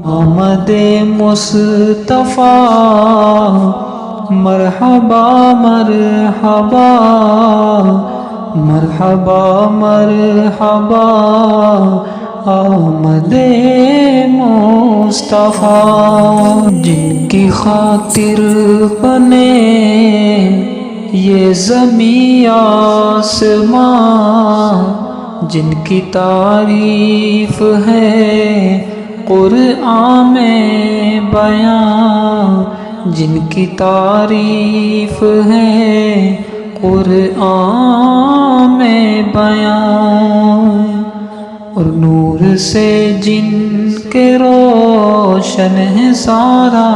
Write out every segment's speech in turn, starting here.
آمد مصطفیٰ مرحبا مرحبا مرحبا مرحبا آمد مصطفیٰ جن کی خاطر بنے یہ زمین آسمان جن کی تعریف ہے قرآن میں بیان جن کی تعریف ہے قرآن میں بیان اور نور سے جن کے روشن ہے سارا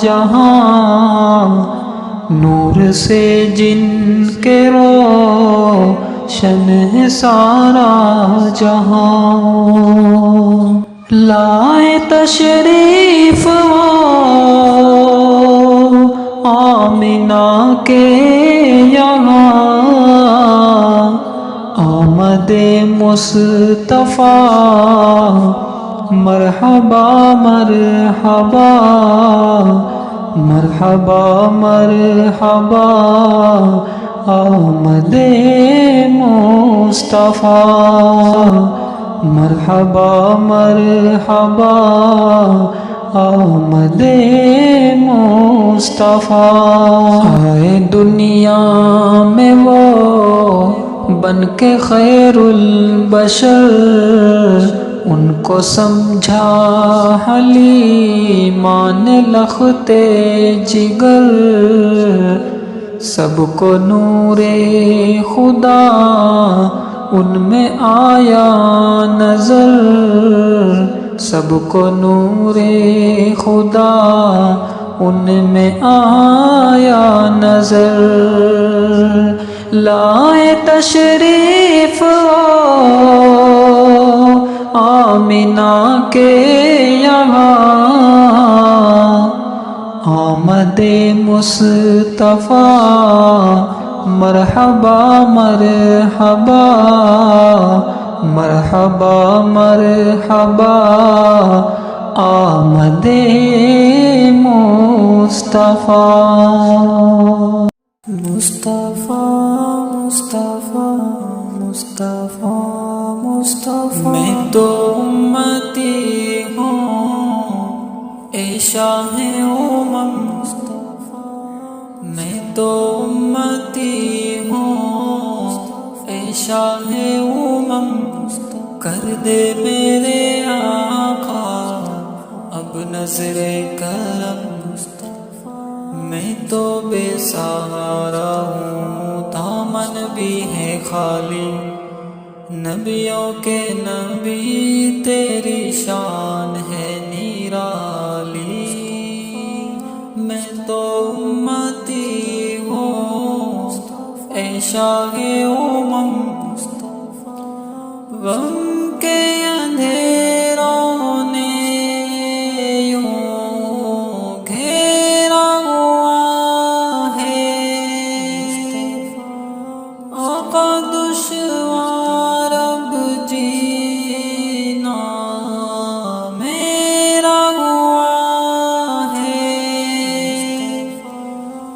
جہاں نور سے جن کے روشن ہے سارا جہاں لائے تشریف آمنہ کے یہاں آمد مصطفیٰ مرحبا مرحبا مرحبا مرحبا آمد مصطفیٰ مرحبا مرحبا آمد مصطفیٰ آئے دنیا میں وہ بن کے خیر البشر ان کو سمجھا حلیمان لخت جگر سب کو نور خدا ان میں آیا نظر سب کو نور خدا ان میں آیا نظر لائے تشریف آمنہ کے یہاں آمد مصطفیٰ مرحبا مرحبا مرحبا مرحبا آمد مصطفیٰ مصطفیٰ مصطفیٰ مصطفیٰ مصطفیٰ میں تو امتی ہوں اے شاہ امم میں تو امتی ہوں اے شاہ امم کر دے میرے آقا اب نظر کرم میں تو بے سہارا ہوں دامن بھی ہے خالی نبیوں کے نبی تیری شان ہے نرالی میں تو امتی ہوں اے شاہ امم غم کے اندھیروں نے یوں گھیرا ہوا ہے آقا دشوار اب جینا میرا ہوا ہے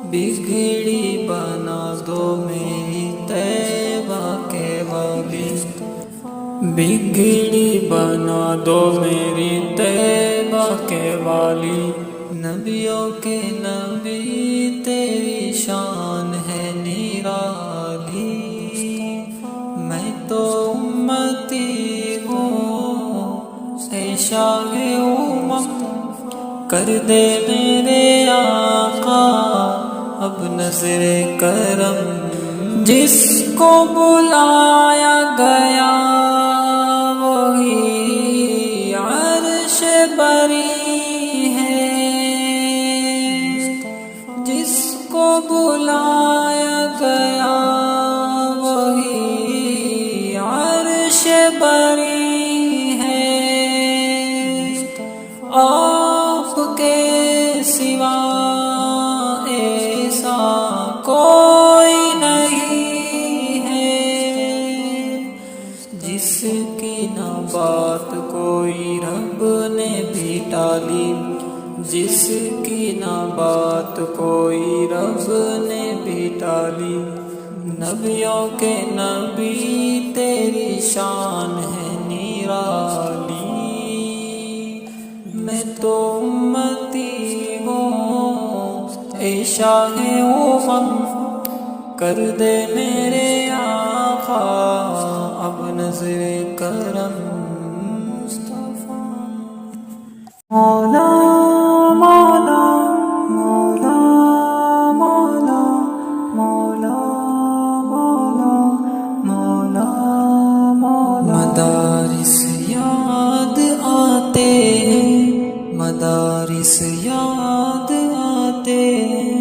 بگڑی بنا دو میری طیبہ کے والی بگڑی بنا دو میری طیبہ کے والی نبیوں کے نبی تیری شان ہے نرالی میں تو امتی ہوں اے شاہ امم کر دے میرے آقا اب نظر کرم جس کو بلایا گیا وہی عرش بری ہے جس کو بلایا گیا وہی عرش بری ہے آپ کے سوا ایسا کوئی نہیں ہے کی نہ بات کوئی رب نے بھی ٹالی، جس کی نہ بات کوئی رب نے بھی ٹالی۔ نبیوں کے نبی تیری شان ہے نرالی، میں تو امتی ہوں اے شاہ امم، کر دے میرے آقا اب نظر کرم۔ مولا مولا مولا مولا مولا مولا مولا مولا۔ مدارس یاد آتے ہیں، مدارس یاد آتے ہیں،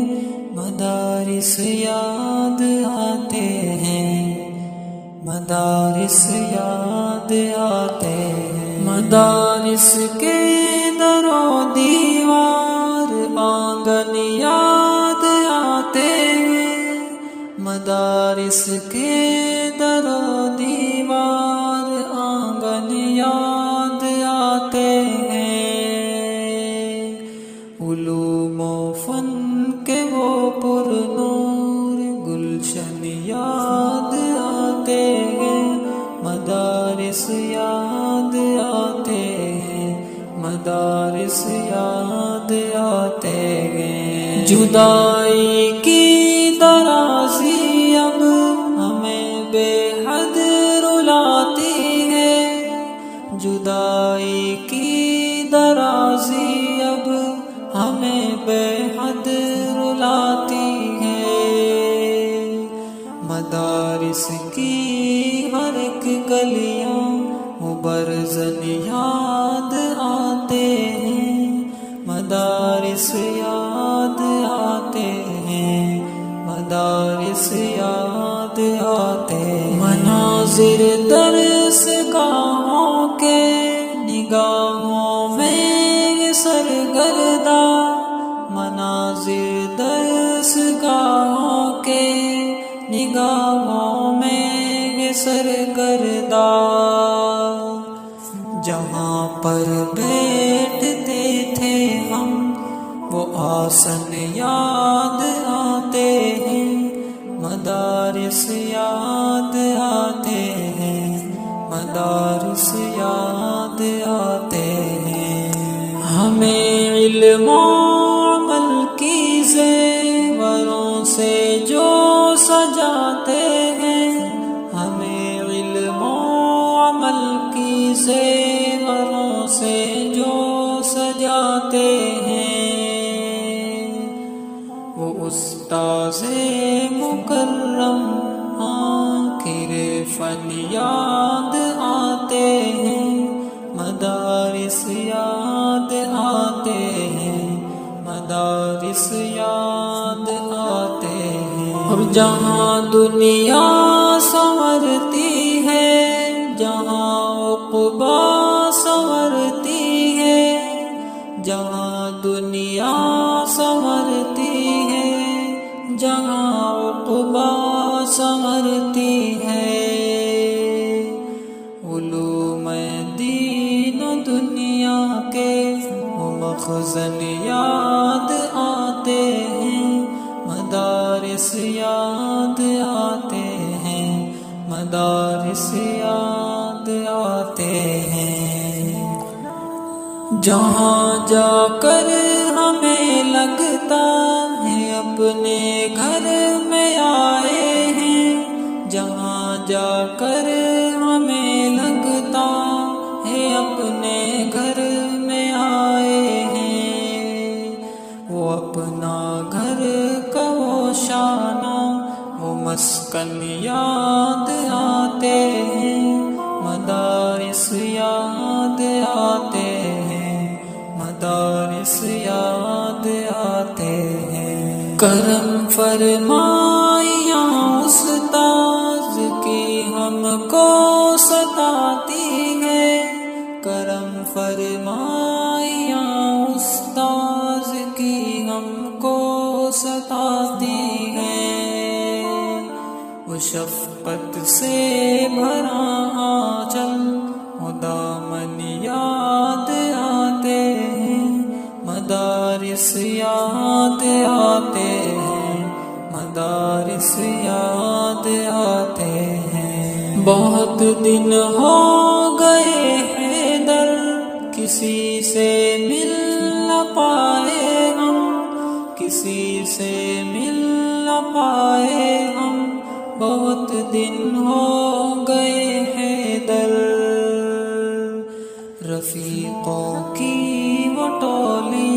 مدارس یاد آتے ہیں، مدارس یاد آتے ہیں۔ مدارس کے در و دیوار آنگن یاد آتے ہیں، مدارس کے در و دیوار آنگن یاد آتے ہیں۔ علوم و فن کے وہ پر نور گلشن یاد آتے ہیں، مدارس یاد آتے ہیں، مدارس یاد آتے ہیں۔ جدائی کی درازی اب ہمیں بے حد رلاتی ہے، جدائی کی درازی اب ہمیں بے حد رلاتی ہے۔ مدارس کی ہر ایک گلیاں برزن یاد آتے ہیں، مدارس یاد آتے ہیں، مدارس یاد آتے ہیں۔ مناظر درس گاہوں کے نگاہوں میں سرگردہ، مناظر درس گاہوں کے نگاہوں میں سرگردہ۔ جہاں پر بیٹھتے تھے ہم وہ آسن یاد آتے ہیں، مدارس یاد آتے ہیں، مدارس یاد آتے ہیں۔ ہمیں علم و عمل کی زیوروں سے جو سجاتے ہیں، ہمیں علم و عمل کی زیوروں سے جو سجاتے ہیں، وہ استاذ مکرم آخر فن یاد آتے ہیں، مدارس یاد آتے ہیں، مدارس یاد آتے ہیں۔ اور جہاں دنیا سنورتی ہے، جہاں عقبا سنورتی ہے، جہاں دنیا سنورتی ہے، جہاں عقبا سنورتی ہے، علوم دین و دنیا کے وہ مخزن یاد آتے ہیں، مدارس یاد آتے ہیں، مدارس یاد آتے ہیں۔ جہاں جا کر ہمیں لگتا ہے اپنے گھر میں آئے ہیں، جہاں جا کر ہمیں لگتا ہے اپنے گھر میں آئے ہیں، وہ اپنا گھر کا وہ شانہ وہ مسکن یاد آتے ہیں، مدارس یاد آتے ہیں، مدارس یاد آتے ہیں۔ کرم فرمائیاں استاذ کی ہم کو ستاتی ہے، کرم فرمائیاں استاذ کی ہم کو ستاتی ہے، وہ شفقت سے بھرا آنچل مدارس یاد آتے ہیں، مدارس یاد آتے ہیں۔ بہت دن ہو گئے ہیں در کسی سے مل نہ پائے ہم، کسی سے مل نہ پائے ہم، بہت دن ہو گئے ہیں در۔ رفیقوں کی وہ ٹولی،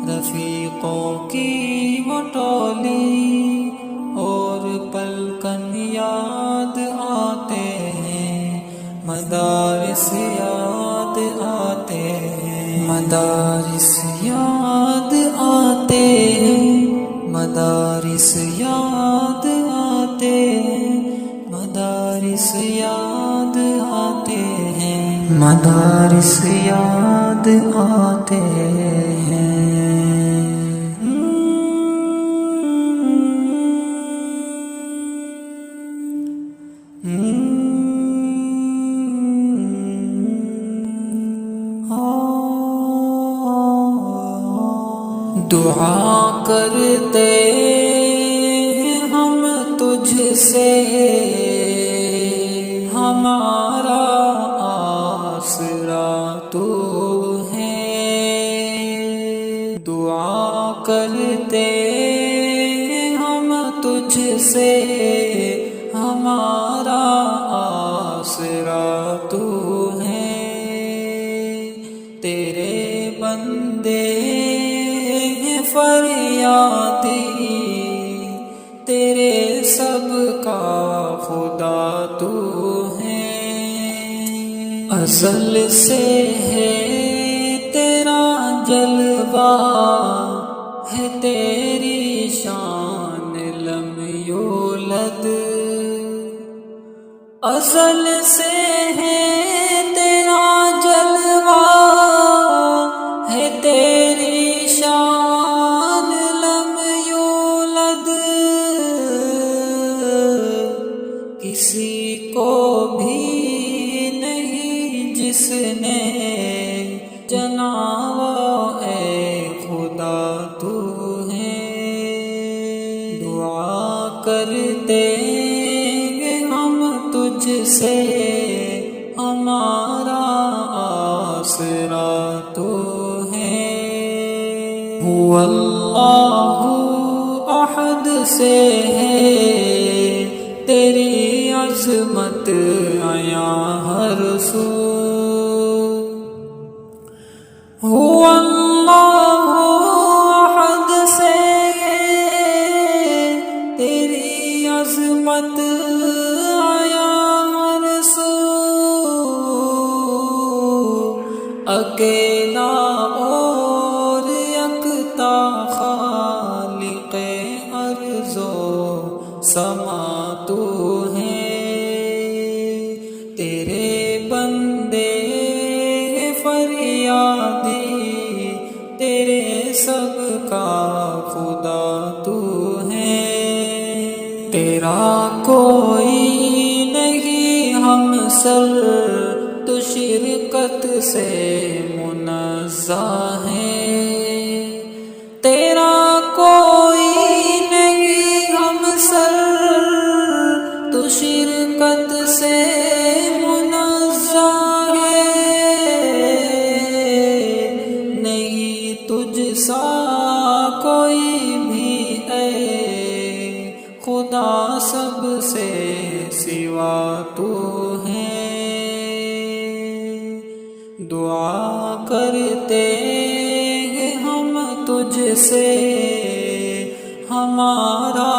رفیقوں کی وہ ٹولی، اور پلکن یاد آتے ہیں، مدارس یاد آتے ہیں، مدارس یاد آتے ہیں، مدارس یاد آتے ہیں، مدارس یاد آتے ہیں، مدارس یاد آتے ہیں۔ دعا کرتے ہیں ہم تجھ سے، ہمارا آسرا تو ہے، دعا کرتے ہیں ہم تجھ سے، ہمارا آسرا تو ہے، تیرے بندے فریادی، تیرے سب کا خدا تو ہے، ازل سے ہے تیرا جلوہ، ہے تیری شان لم یولد، ازل سے ہے تیرا جلوہ، ہے تیری شان لم یولد، کسی کو بھی نہیں جس نے جنا وہ اے خدا تو ہے، دعا کرتے ہیں ہم تجھ سے، ہمارا آسرا تو ہے، هو اللہ احد سے ہے تیری عظمت عیاں ہر سو، هو اللہ احد سے ہے تیری عظمت عیاں ہر سو، اکیلا اور یکتا خالق ارض و سما تو ہے، تیرے بندے فریادی، تیرے سب کا خدا تو ہے، تیرا کوئی نہیں ہم سر، تو شرکت سے منزہ ہے، تیرا کوئی نہیں ہم سر، تو شرکت سے منزہ ہے، نہیں تجھ سا کوئی بھی اے خدا، سب سے سوا تو ہے، دعا کرتے ہیں ہم تجھ سے، ہمارا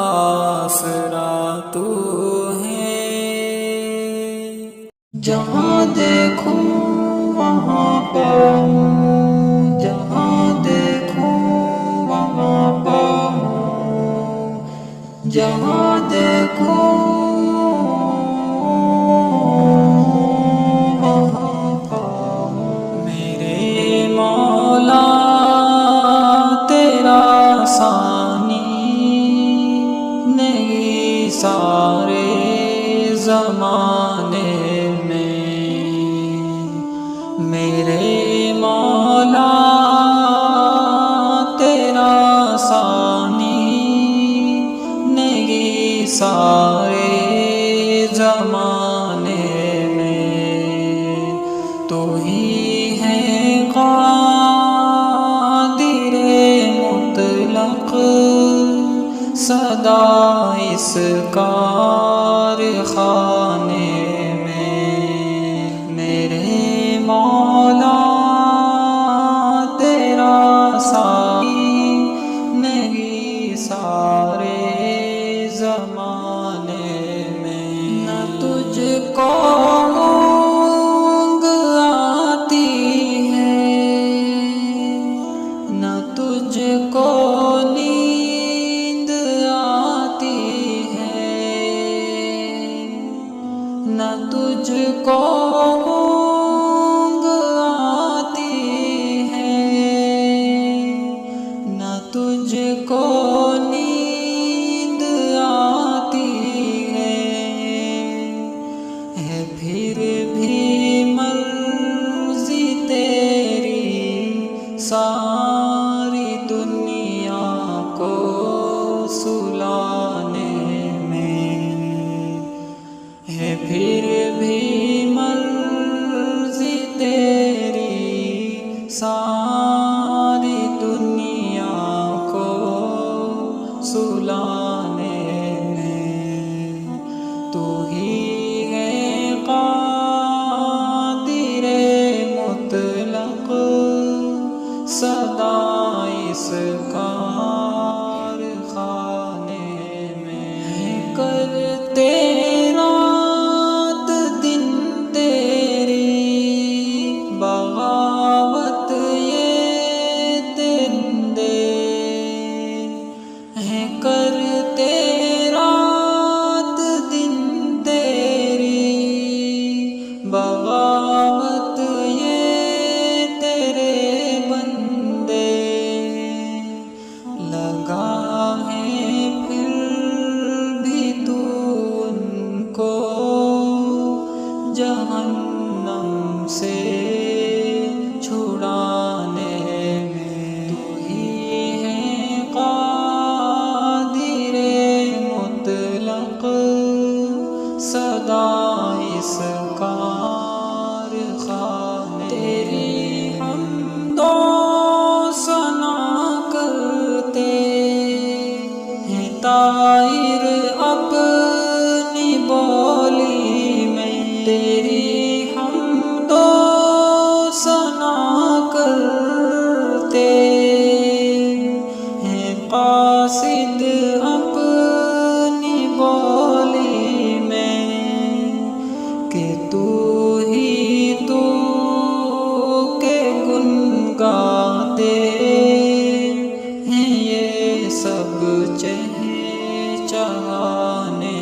آسرا تو ہے، جہاں دیکھوں وہاں پاؤں، جہاں دیکھوں وہاں پاؤں، جہاں دیکھوں وہاں پاؤں، میرے مولا تیرا ثانی نہیں سارے زمانے میں، میرے مولا خانے میں میرے مولا تیرا سائی نہیں سارے زمانے میں نہ تجھ کو اونگ آتی ہے نہ تجھ کو نیند آتی ہے نہ تجھ کو اونگ آتی ہے نہ تجھ کو نیند آتی ہے پھر بھی مرضی تیری ساری دنیا کو سلانے میں ہے پھر بھی مرضی تیری ساری دنیا کو سلانے میں تو ہی ہے قادر مطلق سدا اس کارخانے میں کرتے رات دن تیری بغاوت یہ درندے ہیں کرتے رات دن تیری بغاوت یہ تیرے بندے لگا ہے پھر بھی تو ان کو جہنم سے چھڑانے میں تو ہی ہے قادر مطلق سدا اس کارخانے تیری حمد و ثنا کرتے ہیں طائر اپنی بولی میں تیری حمد و ثنا کرتے ہیں قاصد اپنی بولی میں کہ تو ہی تو کے گن گاتے ہیں یہ سب چہچہانے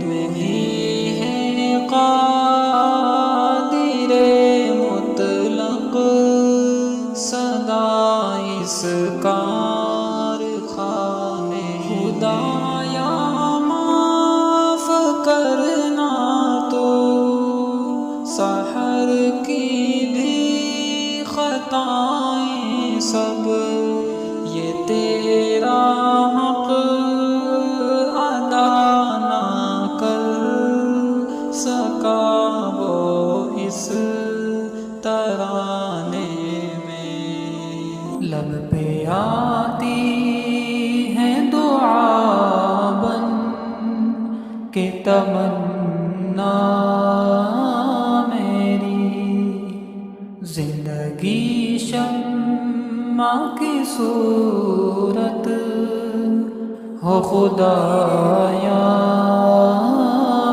میں ہی ہے قادر مطلق سدا اس کارخانے خدایا معاف کرنا تو سحر کی بھی خطائیں سب یہ تیرا حق ادا نہ کر سکا وہ اس ترانے میں لب پہ آتی ہے دعا بن کے تمنا میری زندگی شمع کی صورت ہو خدایا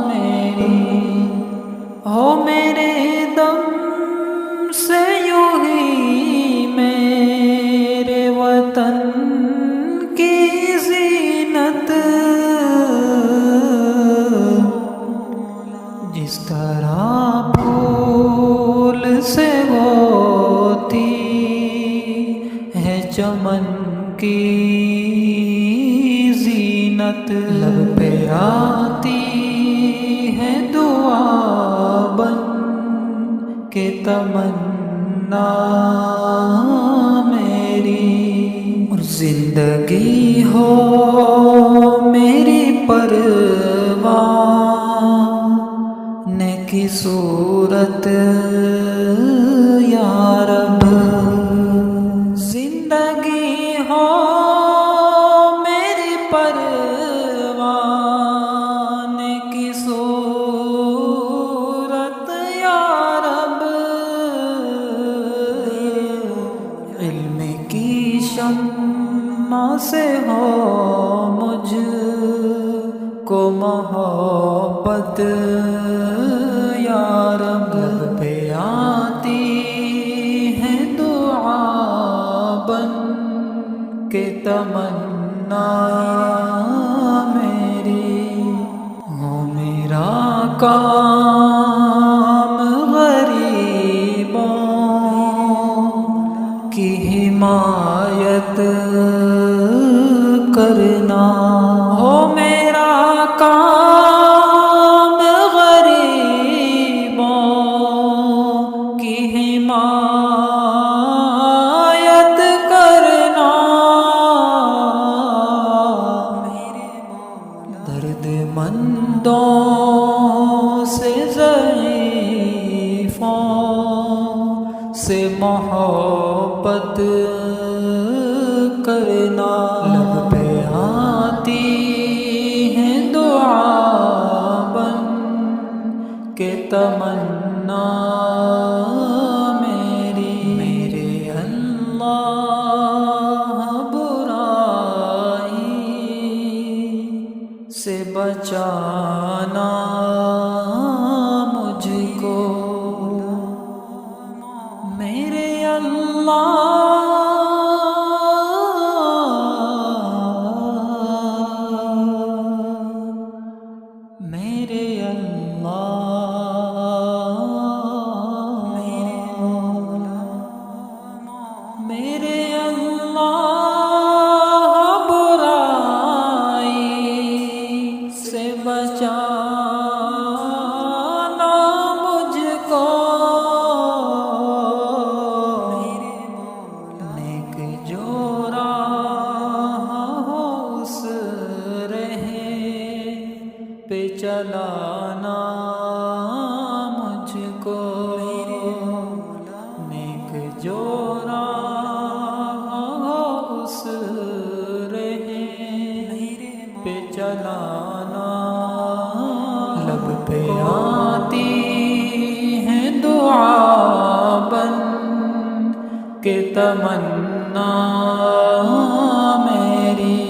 میری ہو میرے دم سے یوں ہی میرے وطن کی زینت جس طرح پھول سے ہوتی ہے چمن کی زینت لب پہ آتی ہے دعا بن کے تمنا میری اور زندگی ہو میری پروان کی صورت یا رب زندگی ہو میری پروان کی صورت محبت یا رب پہ آتی ہے دعا بن کے تمنا میری، ہو میرا کام غریبوں کی حمایت کرنا، ہو میرا کام غریبوں کی حمایت کرنا، درد مندوں سے ضعیفوں سے محبت کرنا، لب پہ آتی ہے دعا بن کے تمنا میری، میرے اللہ برائی سے بچانا مجھ کو، میرے اللہ میرے اللہ میرے اللہ برائی سے بچانا مجھ کو، نیک جو راہ ہو اس رہے پہ چلانا مجھ کو، نیک جو راہ ہو اس رہے پہ چلانا، لب پہ آتی ہے دعا بن کے تمنا میری،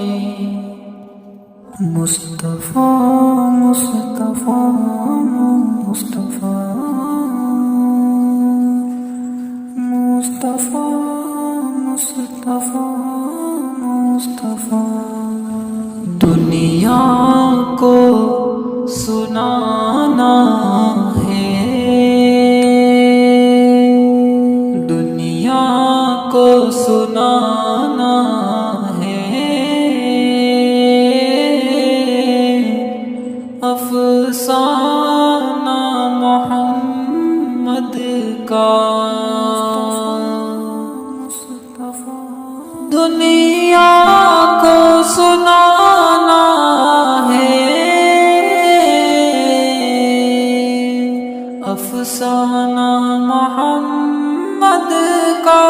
مصطفیٰ مصطفیٰ مصطفیٰ مصطفیٰ مصطفیٰ مصطفیٰ، دنیا کو سنانا ہے، دنیا کو سنانا افسانہ محمد کا، دنیا کو سنانا ہے افسانہ محمد کا،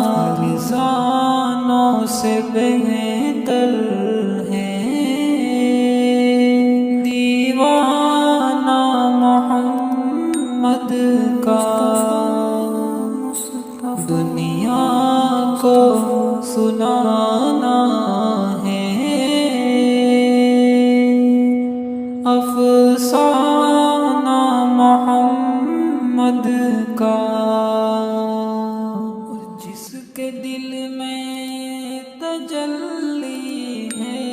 فرزانوں سے بہتر محمد کا، دنیا کو سنانا ہے افسانہ محمد کا، جس کے دل میں تجلی ہے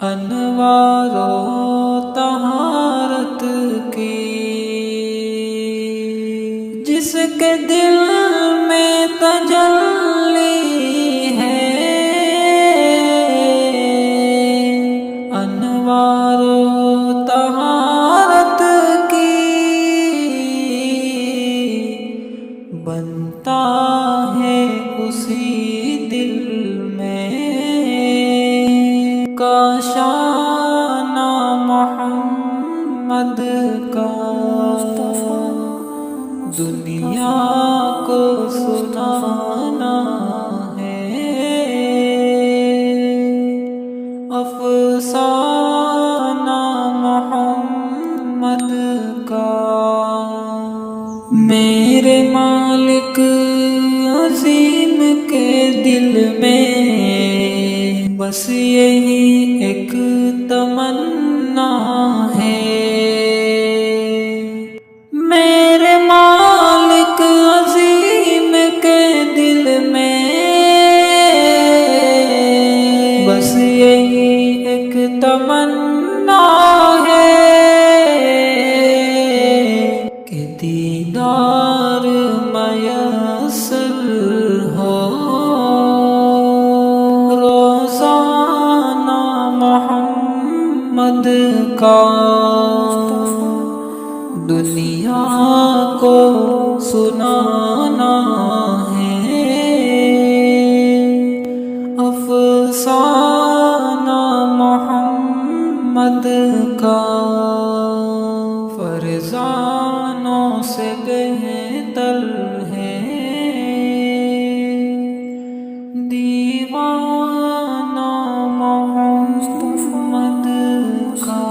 انوار و طہارت کی، جس کے دل میں تجلی ہے انوار و طہارت کی، بنتا ہے اسی دل میں کاشانہ محمد کا، دنیا کو سنانا ہے افسانہ محمد کا، میرے مالک عظیم کے دل میں بس یہی ایک سنا ہے کہ دیدار میسر ہو، روزانہ محمد کا دنیا کو سنانا ہے، افسانہ محمد کا فرزانوں سے بہتر ہے، دیوانہ محمد کا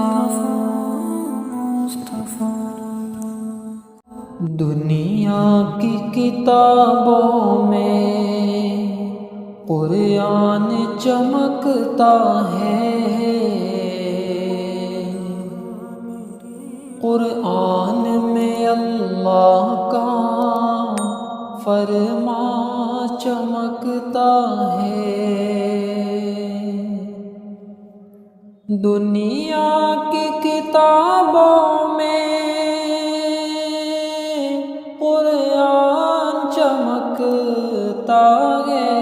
دنیا کی کتابوں میں قرآن چمکتا ہے، قرآن میں اللہ کا فرمان چمکتا ہے، دنیا کی کتابوں میں قرآن چمکتا ہے،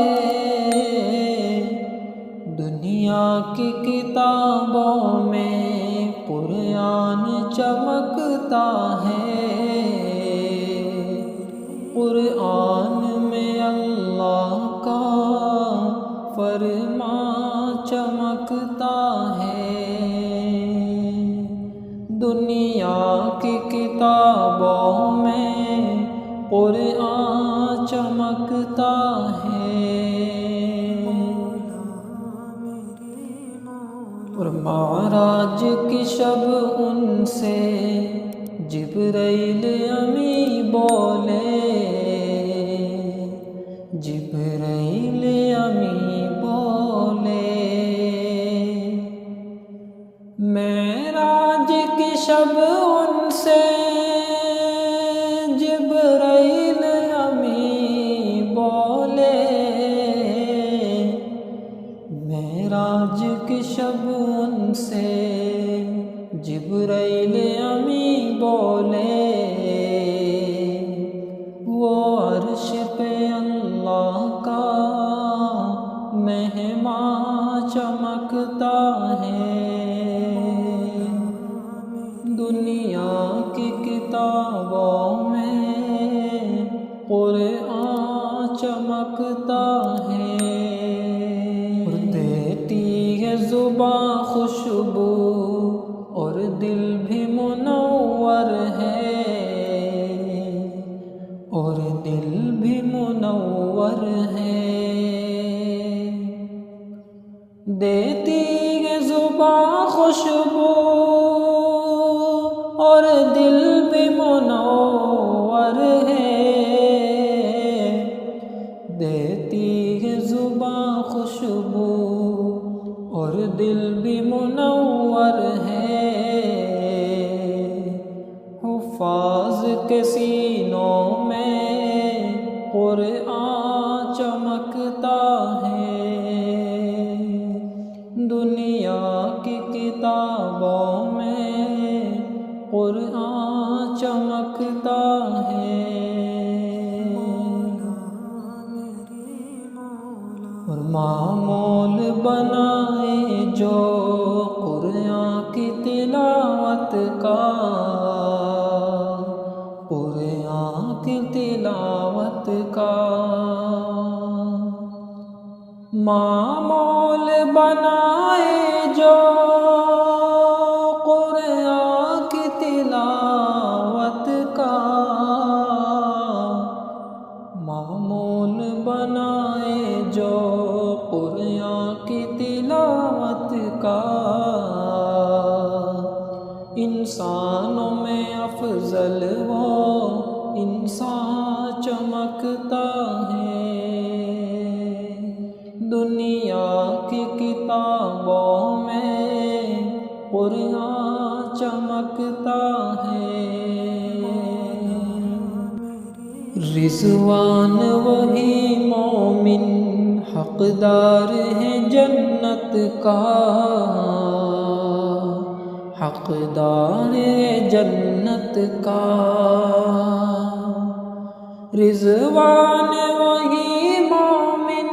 دنیا کی کتابوں میں قرآن چمکتا ہے، قرآن میں اللہ کا فرمان چمکتا ہے، دنیا کی کتابوں میں قرآن چمکتا ہے، اور معراج کی شب ان سے جبرائیل امی بولے، جبرائیل امی بولے، معراج کی شب ان سے جبرائیل امی بولے، معراج کی شب ان سے جبرائیل امی بولے، وہ عرش پہ اللہ کا مہمان چمکتا ہے، دنیا کی کتابوں میں قرآن چمکتا ہے، اور دیتی ہے زباں خوشبو اور دل بھی منور ہے، اور دل بھی منور ہے، دیتی ہے زباں خوشبو اور دل بھی منور ہے، دیتی ہے زباں خوشبو اور دل بھی منور ہے، حفاظ کے سینوں میں قرآن چمکتا ہے، دنیا کی کتابوں میں قرآن چمکتا ہے، اور معمول بنائے جو قرآن کی تلاوت کا، قرآن کی تلاوت کا معمول بنائے جو قرآن کی تلاوت کا، معمول بنائے جو قرآن کی تلاوت کا، انسانوں میں افضل وہ انسان چمکتا ہے، دنیا کی کتابوں میں قرآن چمکتا ہے، رضوان وہی مومن حقدار ہے جنت کا، حقدار جنت کا، رضوان وہی مومن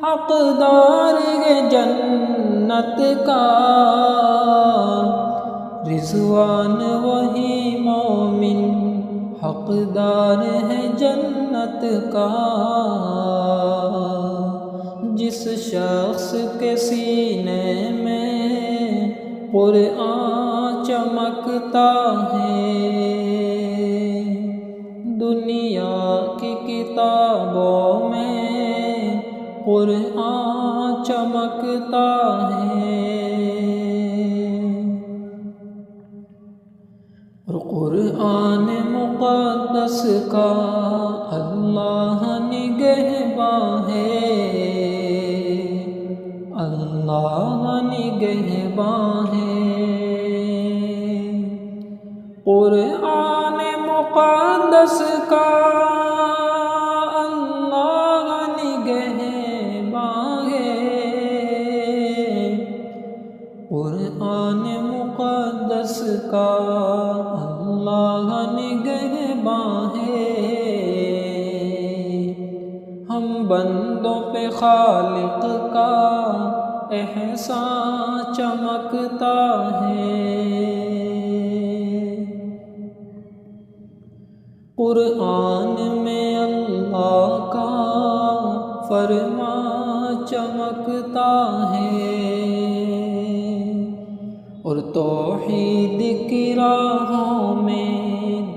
حقدار جنت کا، رضوان وہی مومن حقدار ہے جنت کا، جس شخص کے سینے میں قرآن چمکتا ہے، دنیا کی کتابوں میں قرآن چمکتا ہے، اور قرآن مقدس کا اللہ نگہباں ہے، اللہ نگہباں ہے، قرآن مقدس کا اللہ نگہباں ہے، قرآن مقدس کا اللہ نگہباں ہے، ہم بندوں پہ خالق کا احسان چمکتا ہے، قرآن میں اللہ کا فرمان چمکتا ہے، اور توحید کی راہوں میں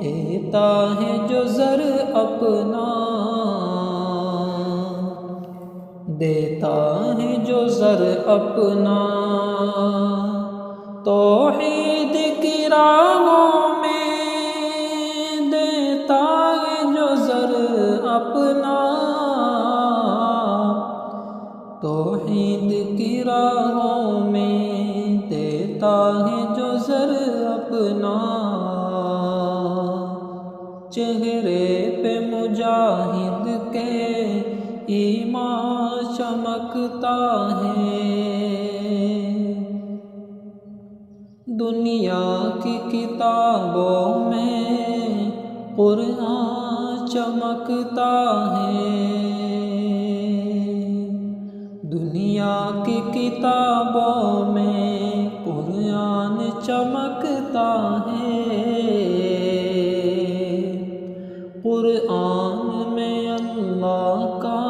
دیتا ہے جو زر اپنا، دیتا ہے جو زر اپنا، توحید کی راہوں میں دیتا ہے جو زر اپنا، توحید کی راہوں میں دیتا ہے جو زر اپنا، چہرے پہ مجاہد کے ایمان چمکتا ہے، دنیا کی کتابوں میں قرآن چمکتا ہے، دنیا کی کتابوں میں قرآن چمکتا ہے، قرآن میں اللہ کا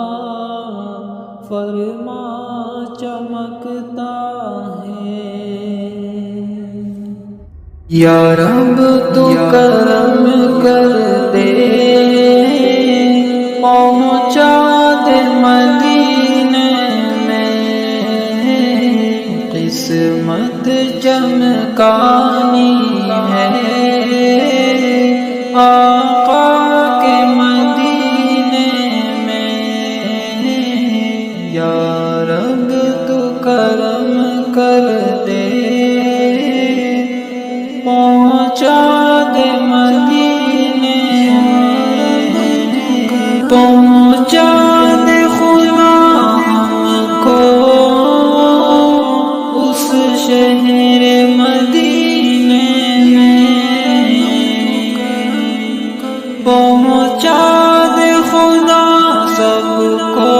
فرمان چمکتا ہے، یا رب تو کرم کر دے، پہنچا دے مدینے میں، قسمت چمکانی ہے آقا کے مدینے میں، یا رب تو کرم کر دے، پہنچا دے مدینے میں، پہنچا دے خدا ہم کو اس شہر مدینے میں، پہنچا دے خدا سب کو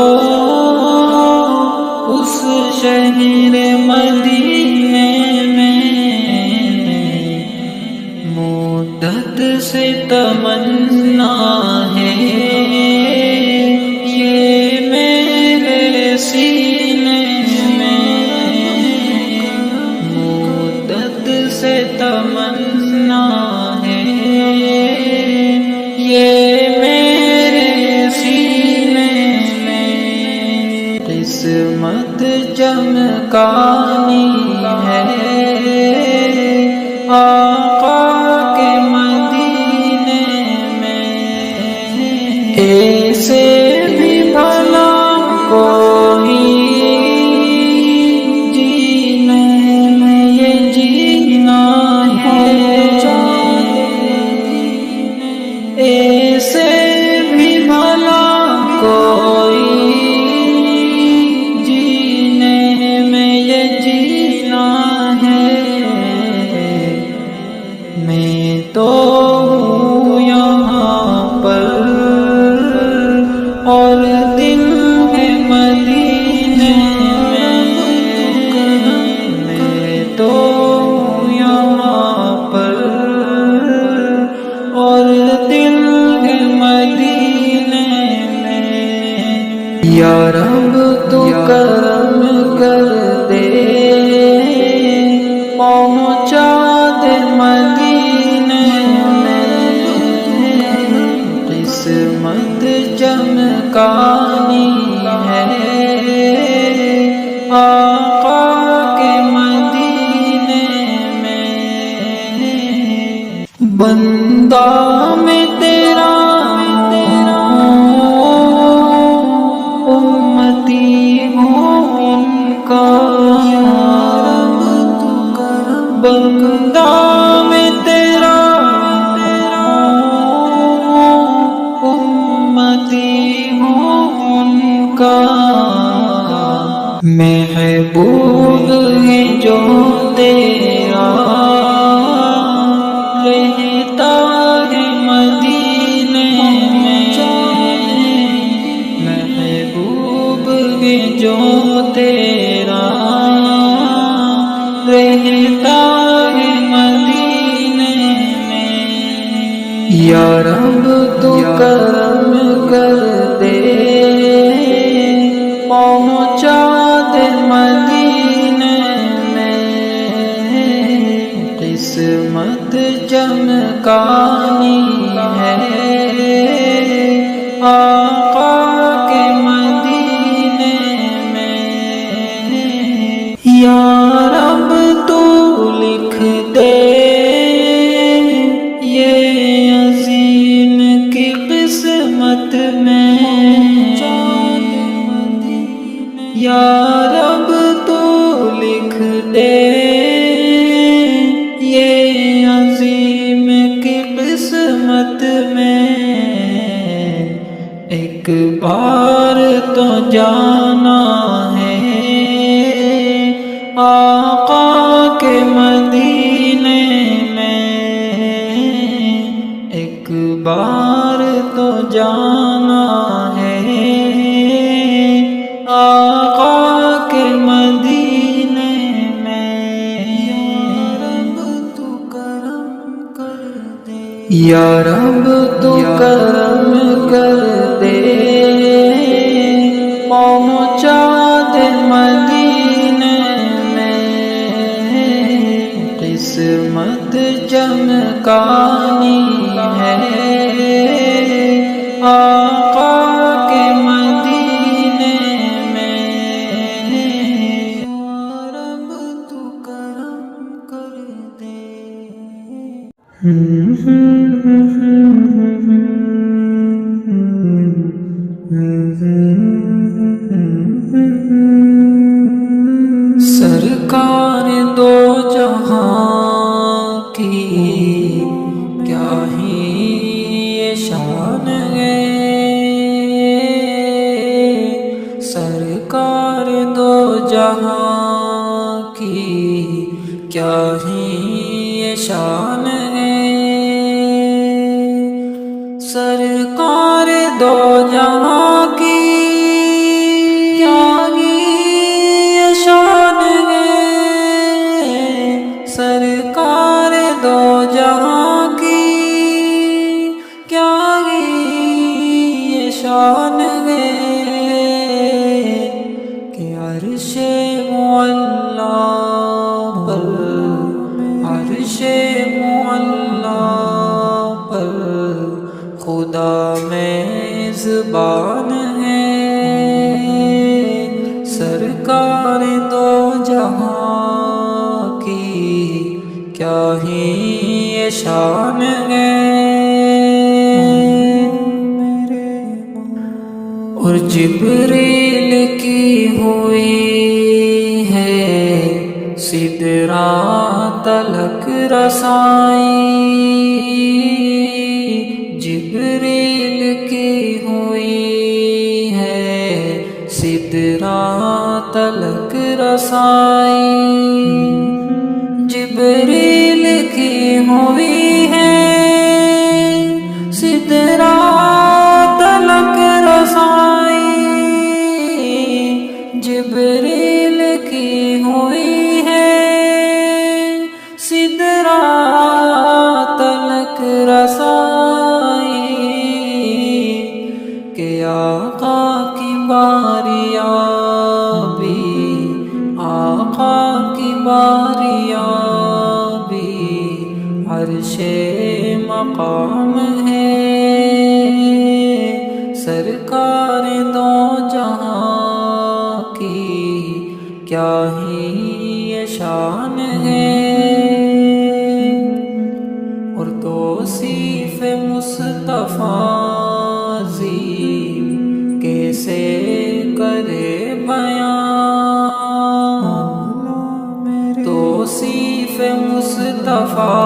اس شہر مدینے میں، مدت سے تمنا ہے یہ میرے سینے میں، مدت سے تمنا ہے یہ میرے سینے میں، قسمت چمکانی ہے آقا کے مدینے میں، ایسے بھی بھلا کوئی جینے میں یہ جینا ہے، ایسے بھی بھلا کوئی جینے میں یہ جینا یا رب تو کرم کر دے، پہنچا دے مدینے میں، قسمت چمکانی ہے آقا کے مدینے میں، بندہ میں تیرا امتی ہوں ان کا، بندہ میں تیرا امتی ہوں ان کا، محبوب ہے جو تیرا رہتا ہے مدینے میں، محبوب ہے جو تیرا رہتا ہے مدینے میں، یا رب تو کرم کر دے، پہنچا دے مدینے میں، قسمت چمکانی ہے آقا کے مدینے میں، یا رب تو لکھ دے یہ عظیم کی قسمت میں، یا رب تو لکھ دے یہ عظیم کی قسمت میں، ایک بار تو جانا ہے آقا کے مدینے میں، ایک بار تو جانا ہے آقا کے مدینے میں، یا رب تو کرم کر دے، یا رب تو کرم کر دے، پہنچا دے مدینے میں، قسمت چمکانی ہے آقا کے مدینے میں، یا رب تو کرم کر دے۔ سرکار دو جہاں کی کیا ہی یہ شان ہے، سرکار دو جہاں کی کیا ہی یہ شان ہے، سرکار دو جہاں کی کیا ہی یہ شان ہے، سرکار دو جہاں کی کیا ہی یہ شان ہے، کہ عرش معلا پر، عرش معلا پر خدا میزبان ہے، سرکار دو جہاں کی کیا ہی یہ شان ہے، اور جبریل کی ہوئی ہے سدرات تلک رسائی، جبریل کی ہوئی ہے سدرات تلک رسائی، جبریل کی ہوئی ہے سدرات تلک رسائی، جبریل کی ہوئی ہے سدرات تلک رسائی، کہ آقا کی بات بھی عرش مقام ہے، سرکار دو جہاں کی کیا ہی یہ شان ہے، اور توصیف مصطفیٰ عظیم کیسے کرے بیان، توصیف مصطفیٰ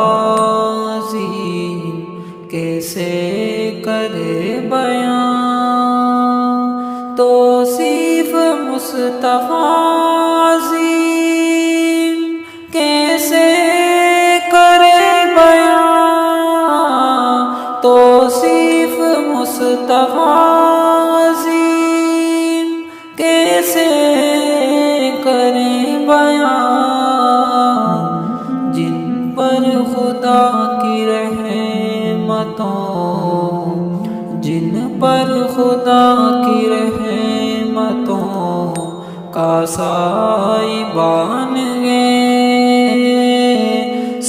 عظیم کیسے کرے بیان، توصیف مصطفیٰ عظیم کیسے کرے بیان، توصیف مصطفیٰ عظیم کیسے کرے بیان، جن پر خدا کی رحمتوں، جن پر خدا کی رحمتوں کا سائبان ہے،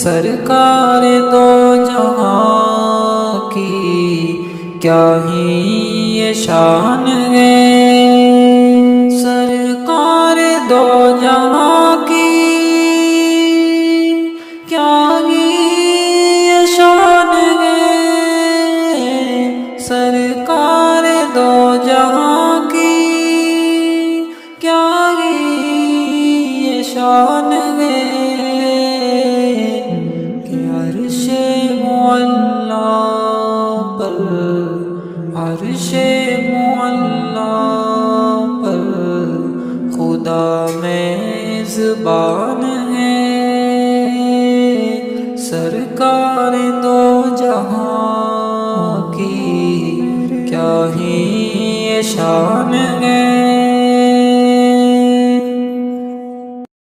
سرکار دو جہاں کی کیا ہی یہ شان ہے، سرکار دو جہاں کی کیا ہی یہ شان ہے، سرکار دو جہاں کی کیا ہی یہ شان ہے، کہ عرش معلا پر، عرش معلا پر خدا میزبان ہے، سرکار دو جہاں کی کیا ہی یہ شان ہے۔